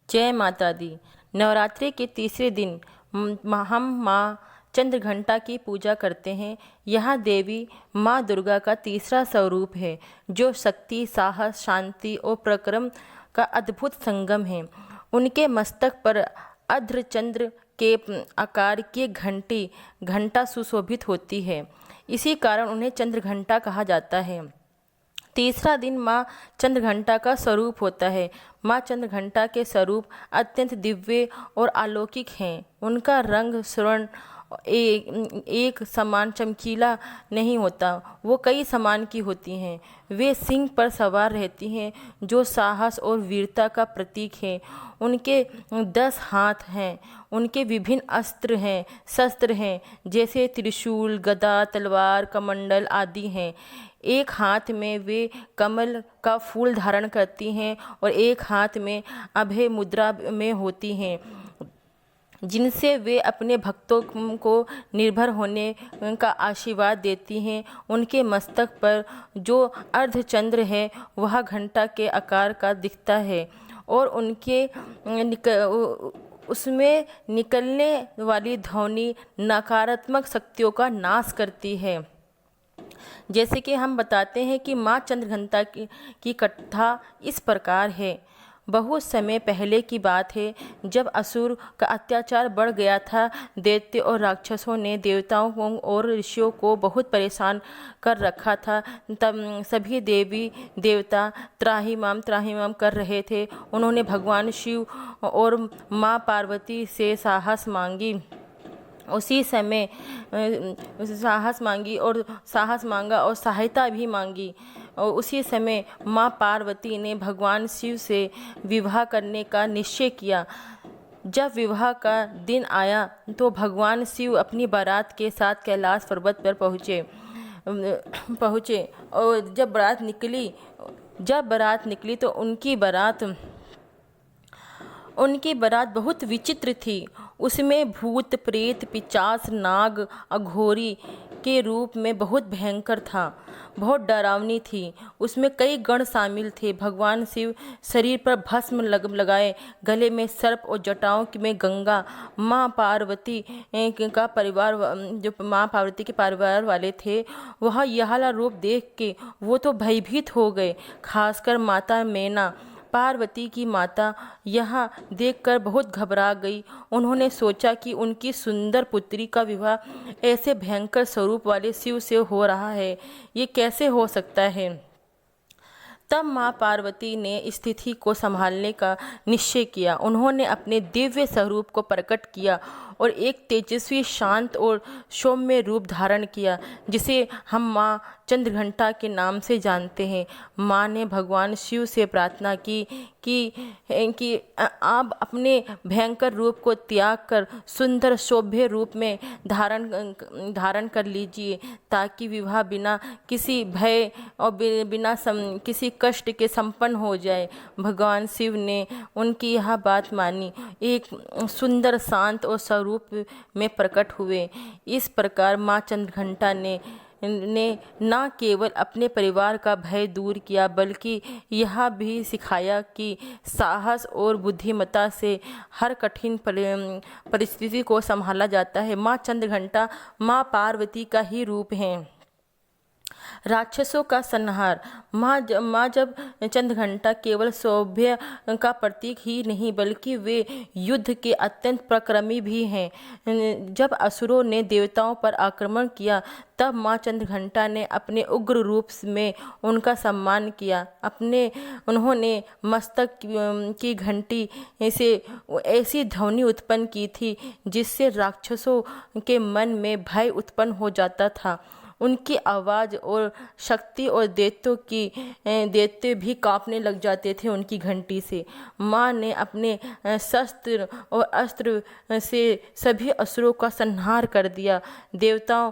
जय माता दी। नवरात्रि के तीसरे दिन हम माँ चंद्रघंटा की पूजा करते हैं। यह देवी माँ दुर्गा का तीसरा स्वरूप है, जो शक्ति, साहस, शांति और पराक्रम का अद्भुत संगम है। उनके मस्तक पर अर्धचंद्र के आकार की घंटा सुशोभित होती है। इसी कारण उन्हें चंद्रघंटा कहा जाता है। तीसरा दिन माँ चंद्रघंटा का स्वरूप होता है। माँ चंद्रघंटा के स्वरूप अत्यंत दिव्य और अलौकिक हैं। उनका रंग स्वर्ण एक समान चमकीला नहीं होता, वो कई समान की होती हैं। वे सिंह पर सवार रहती हैं, जो साहस और वीरता का प्रतीक है। उनके 10 हाथ हैं। उनके विभिन्न शस्त्र हैं, जैसे त्रिशूल, गदा, तलवार, कमंडल आदि हैं। एक हाथ में वे कमल का फूल धारण करती हैं और एक हाथ में अभय मुद्रा में होती हैं, जिनसे वे अपने भक्तों को निर्भर होने का आशीर्वाद देती हैं। उनके मस्तक पर जो अर्धचंद्र है वह घंटा के आकार का दिखता है और उसमें निकलने वाली ध्वनि नकारात्मक शक्तियों का नाश करती है। जैसे कि हम बताते हैं कि माँ चंद्रघंटा की कथा इस प्रकार है। बहुत समय पहले की बात है, जब असुर का अत्याचार बढ़ गया था। दैत्य और राक्षसों ने देवताओं और ऋषियों को बहुत परेशान कर रखा था। तब सभी देवी देवता त्राहिमाम कर रहे थे। उन्होंने भगवान शिव और माँ पार्वती से साहस मांगा और सहायता भी मांगी। और उसी समय माँ पार्वती ने भगवान शिव से विवाह करने का निश्चय किया। जब विवाह का दिन आया तो भगवान शिव अपनी बारात के साथ कैलाश पर्वत पर पहुँचे और जब बारात निकली तो उनकी बारात बहुत विचित्र थी। उसमें भूत, प्रेत, पिशाच, नाग, अघोरी के रूप में बहुत भयंकर था, बहुत डरावनी थी। उसमें कई गण शामिल थे। भगवान शिव शरीर पर भस्म लगाए, गले में सर्प और जटाओं में गंगा। माँ पार्वती के परिवार वाले थे, वह यह रूप देख के वो तो भयभीत हो गए। खासकर माता मैना, पार्वती की माता, यह देखकर बहुत घबरा गई। उन्होंने सोचा कि उनकी सुंदर पुत्री का विवाह ऐसे भयंकर स्वरूप वाले शिव से हो रहा है, ये कैसे हो सकता है। तब माँ पार्वती ने स्थिति को संभालने का निश्चय किया। उन्होंने अपने दिव्य स्वरूप को प्रकट किया और एक तेजस्वी, शांत और सौम्य रूप धारण किया, जिसे हम माँ चंद्रघंटा के नाम से जानते हैं। माँ ने भगवान शिव से प्रार्थना की कि आप अपने भयंकर रूप को त्याग कर सुंदर शोभ्य रूप में धारण कर लीजिए, ताकि विवाह बिना किसी भय और बिना किसी कष्ट के संपन्न हो जाए। भगवान शिव ने उनकी यह बात मानी, एक सुंदर, शांत और स्वरूप में प्रकट हुए। इस प्रकार माँ चंद्रघंटा ने न केवल अपने परिवार का भय दूर किया, बल्कि यह भी सिखाया कि साहस और बुद्धिमत्ता से हर कठिन परिस्थिति को संभाला जाता है। माँ चंद्रघंटा माँ पार्वती का ही रूप है। राक्षसों का संहार। माँ जब चंद्रघंटा केवल सौभाग्य का प्रतीक ही नहीं, बल्कि वे युद्ध के अत्यंत पराक्रमी भी हैं। जब असुरों ने देवताओं पर आक्रमण किया, तब माँ चंद्रघंटा ने अपने उग्र रूप में उनका सम्मान किया। उन्होंने मस्तक की घंटी से ऐसी ध्वनि उत्पन्न की थी, जिससे राक्षसों के मन में भय उत्पन्न हो जाता था। उनकी आवाज़ और शक्ति और दैत्य भी कांपने लग जाते थे उनकी घंटी से। माँ ने अपने शस्त्र और अस्त्र से सभी असुरों का संहार कर दिया। देवताओं